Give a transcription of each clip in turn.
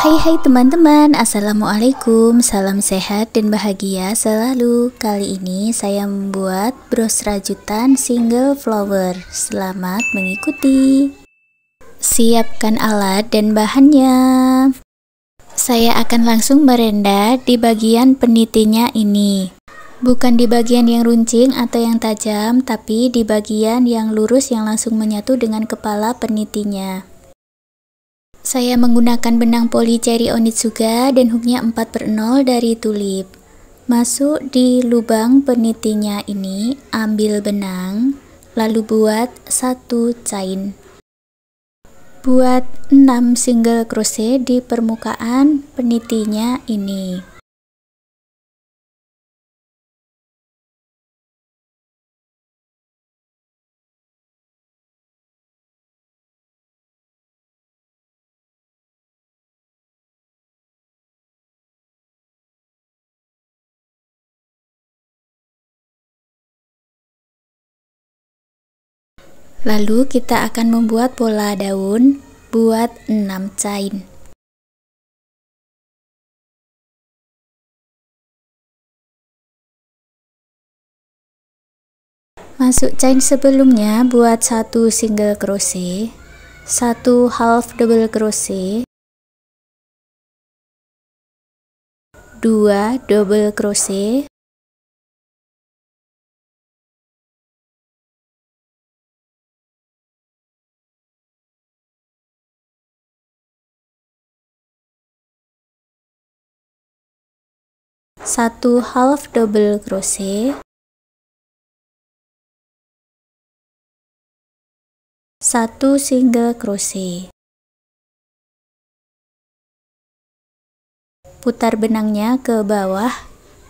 Hai teman-teman, assalamualaikum, salam sehat dan bahagia selalu. Kali ini saya membuat bros rajutan single flower. Selamat mengikuti. Siapkan alat dan bahannya. Saya akan langsung merendah di bagian penitinya ini. Bukan di bagian yang runcing atau yang tajam, tapi di bagian yang lurus yang langsung menyatu dengan kepala penitinya. Saya menggunakan benang poli cherry Onitsuga dan hooknya 4/0 dari tulip. Masuk di lubang penitinya ini, ambil benang, lalu buat 1 chain. Buat 6 single crochet di permukaan penitinya ini. Lalu kita akan membuat pola daun, buat 6 chain. Masuk chain sebelumnya, buat 1 single crochet, 1 half double crochet, 2 double crochet, 1 half double crochet, 1 single crochet. Putar benangnya ke bawah,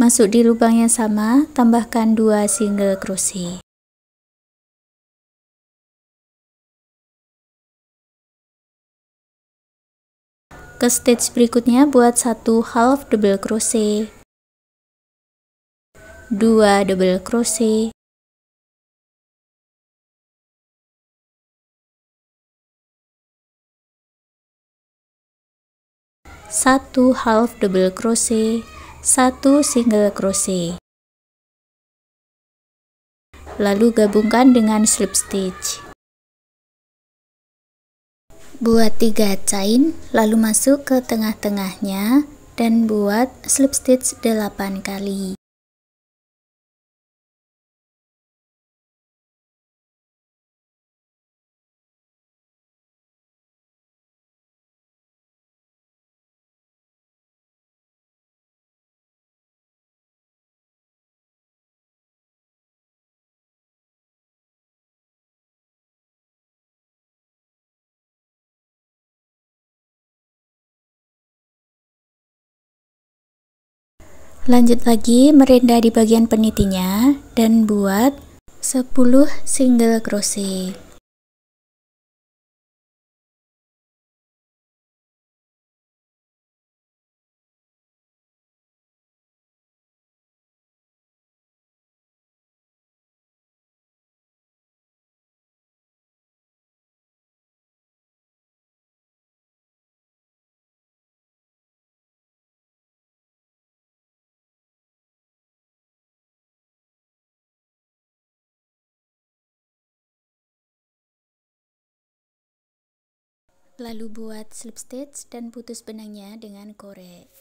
masuk di lubang yang sama, tambahkan 2 single crochet. Ke stage berikutnya buat 1 half double crochet, 2 double crochet, 1 half double crochet, 1 single crochet. Lalu gabungkan dengan slip stitch. Buat 3 chain, lalu masuk ke tengah-tengahnya dan buat slip stitch 8 kali. Lanjut lagi merendah di bagian penitinya dan buat 10 single crochet. Lalu buat slip stitch dan putus benangnya dengan korek.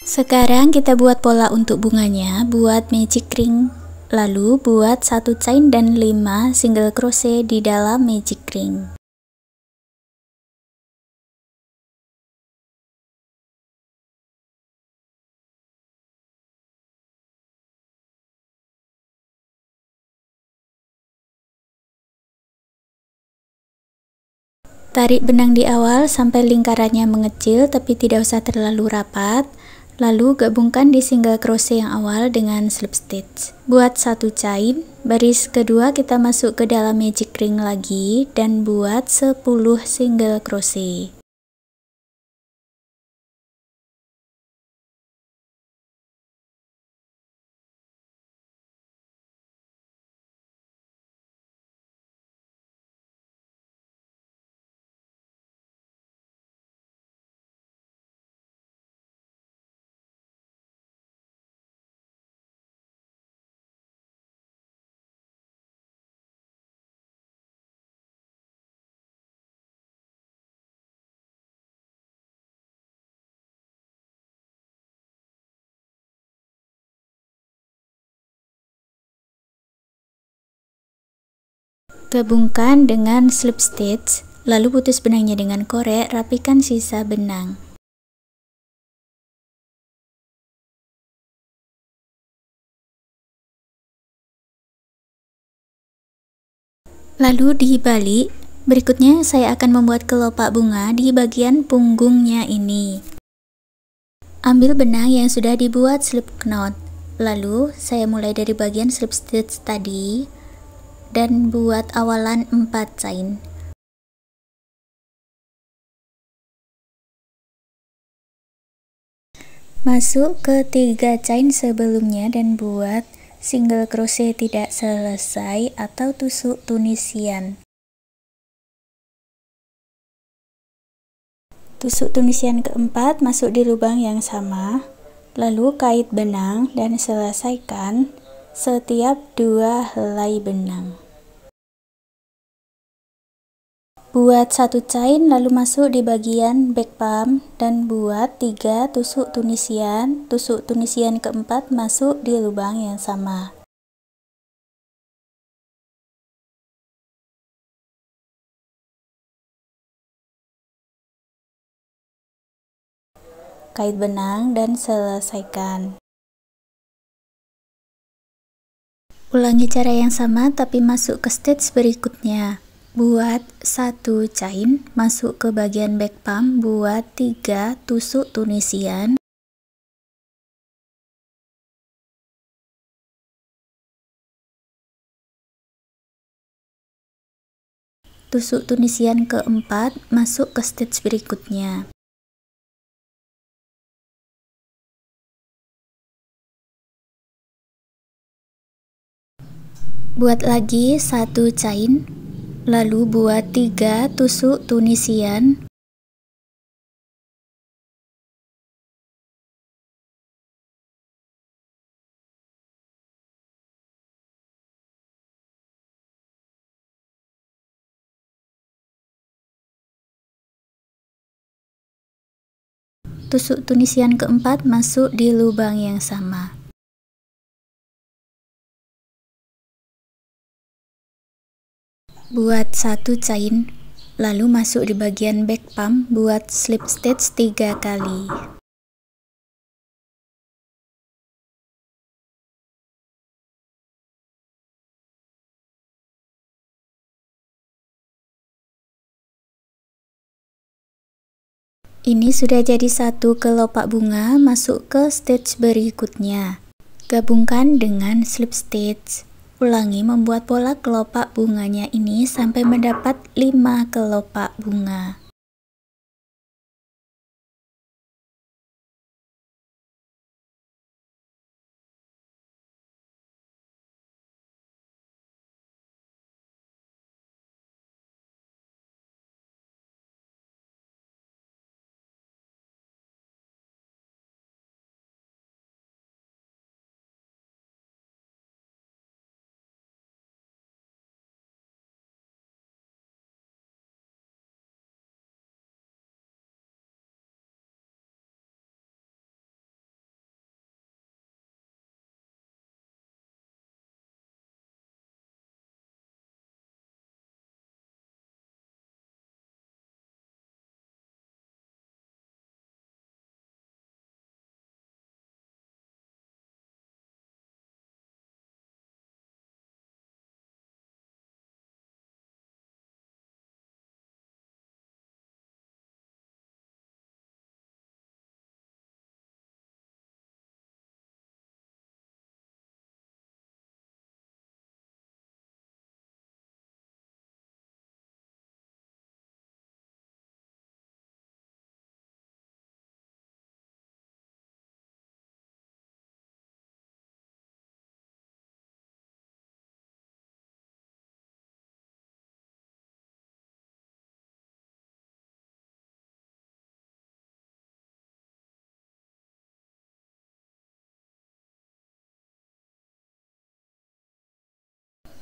Sekarang kita buat pola untuk bunganya, buat magic ring. Lalu buat 1 chain dan 5 single crochet di dalam magic ring. Tarik benang di awal sampai lingkarannya mengecil tapi tidak usah terlalu rapat. Lalu gabungkan di single crochet yang awal dengan slip stitch. Buat 1 chain, baris kedua kita masuk ke dalam magic ring lagi dan buat 10 single crochet. Gabungkan dengan slip stitch, lalu putus benangnya dengan korek, rapikan sisa benang. Lalu dibalik. Berikutnya saya akan membuat kelopak bunga di bagian punggungnya ini. Ambil benang yang sudah dibuat slip knot. Lalu saya mulai dari bagian slip stitch tadi dan buat awalan 4 chain. Masuk ke 3 chain sebelumnya dan buat single crochet tidak selesai atau tusuk tunisian. Tusuk tunisian keempat masuk di lubang yang sama, lalu kait benang dan selesaikan setiap 2 helai benang. Buat 1 chain lalu masuk di bagian back palm dan buat 3 tusuk tunisian keempat masuk di lubang yang sama. Kait benang dan selesaikan. Ulangi cara yang sama tapi masuk ke stitch berikutnya. Buat 1 chain, masuk ke bagian back palm, buat 3 tusuk tunisian. Tusuk tunisian keempat, masuk ke stitch berikutnya. Buat lagi 1 chain, lalu buat 3 tusuk tunisian. Tusuk tunisian keempat masuk di lubang yang sama. Buat 1 chain, lalu masuk di bagian back palm, buat slip stitch 3 kali. Ini sudah jadi 1 kelopak bunga, masuk ke stitch berikutnya. Gabungkan dengan slip stitch. Ulangi membuat pola kelopak bunganya ini sampai mendapat 5 kelopak bunga.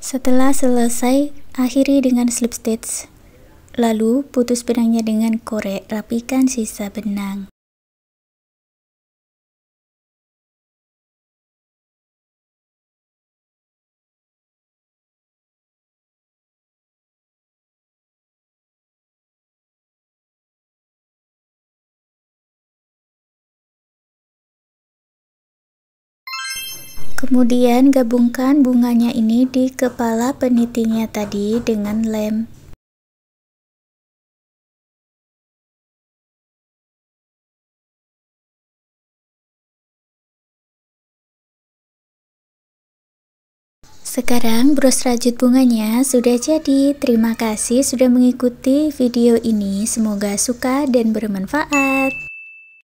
Setelah selesai, akhiri dengan slip stitch. Lalu putus benangnya dengan korek, rapikan sisa benang. Kemudian gabungkan bunganya ini di kepala penitinya tadi dengan lem. Sekarang bros rajut bunganya sudah jadi. Terima kasih sudah mengikuti video ini. Semoga suka dan bermanfaat.